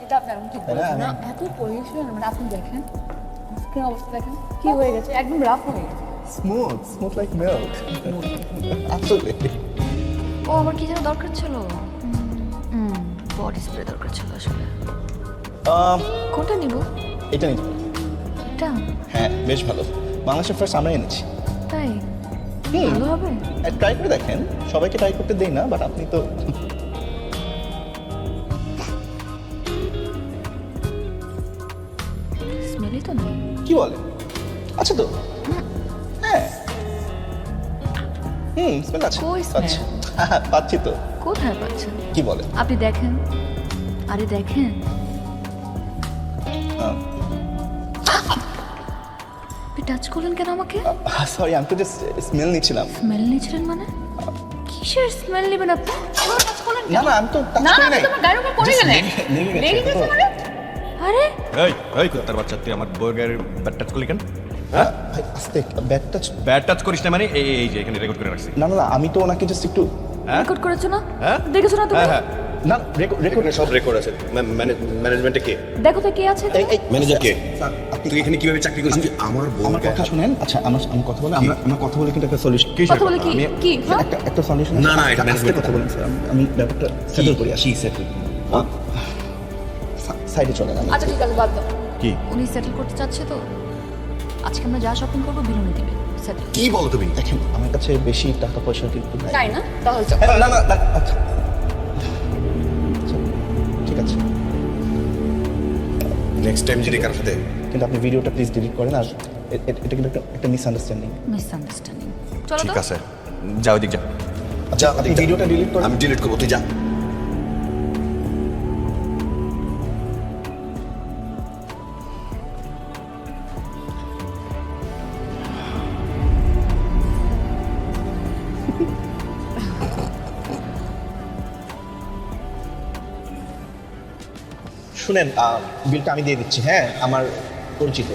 এটা আপনি একদম ঠিক বলেছেন না, এত পলিউশন। মানে আপনি দেখেন স্কিন অবস্থা, দেখেন কি হয়ে গেছে, একদম রাফ হয়ে গেছে। স্মুথ লাইক মিল্ক আসলে ও আমার কি যেন দরকার ছিল, বডি স্প্রে দরকার ছিল আসলে। কোনটা নিব? এটা নিতে পারি। এটা? হ্যাঁ বেশ ভালো, বাংলাদেশের ফার্স্ট আমরা এনেছি। তাই হুম। ভালো হবে? ট্রাই করে দেখেন, সবাইকে ট্রাই করতে দেই না, বাট আপনি তো স্মেলই তো নেই। কি বলে? আচ্ছা তো হ্যাঁ স্মেল আছে। কই smell? আচ্ছা পাচ্ছি তো। কোথায় পাচ্ছেন? কি বলে? আপনি দেখেন, আরে দেখেন। আপনি টাচ করলেন কেন আমাকে? সরি আমি তো জাস্ট স্মেল নিচ্ছিলাম। স্মেল নিয়েছিলেন মানে? কিসের স্মেল নেবেন আপনি? এবার টাচ করলেন না কেন? না আমি তো টাচ না করি আপনি নাই। তো আমার গায়ের উপর পড়ে Just গেলেন। লেগে গেছে। লেগে গেছে মানে? আরে এই কুত্তার বাচ্চা, তুই আমার বউয়ের গায়ের ব্যাট টাচ করলি কেন? হ্যাঁ ভাই আস্তে ব্যাট টাচ। ব্যাট টাচ করিস না মানে এই যে এখানে রেকর্ড করে রাখছি। না না না আমি তো ওনাকে জাস্ট একটু হ্যাঁ রেকর্ড করেছো না? হ্যাঁ? দেখেছো না তুমি? হ্যাঁ হ্যাঁ না রেকর্ড এখানে সব রেকর্ড আছে ম্যানেজমেন্টে কে দেখো তো কে আছে এখানে? ম্যানেজার কে আপনি তুই এখানে কিভাবে চাকরি করিস আমার বউ আমার কথা শুনেন। আচ্ছা আমি কথা বলে আমরা কথা বলে কিন্তু একটা সলিউশন কথা বলে কি কি হ্যাঁ? একটা সলিউশন। না, না, এটা management কথা বলেন স্যার, আমি ব্যাপারটা সেটেল করি আসি। সেটেল সাইডে চলেন আমি। আচ্ছা ঠিক আছে, বাদ দাও। কি উনি সেটেল করতে চাচ্ছে তো আজকে আমরা যা শপিং করবো বিলুনি দিবে সেটেল। কি বলো তুমি দেখেন আমার কাছে বেশি টাকা পয়সা কিন্তু নাই। তাই না? তাহলে চল। না না না আচ্ছা আচ্ছা, ঠিক আছে নেক্সট টাইম যদি কারোর সাথে কিন্তু আপনি ভিডিওটা প্লিজ ডিলিট করেন। আর এটা কিন্তু একটা মিসআন্ডারস্ট্যান্ডিং। মিসআন্ডারস্ট্যান্ডিং। চলো ঠিক তো। আছে, যাও দিক যা। যা আপনি ভিডিওটা ডিলিট করেন। আমি ডিলিট করবো তুই যা শুনেন বিলটা আমি দিয়ে দিচ্ছি। হ্যাঁ আমার পরিচিত।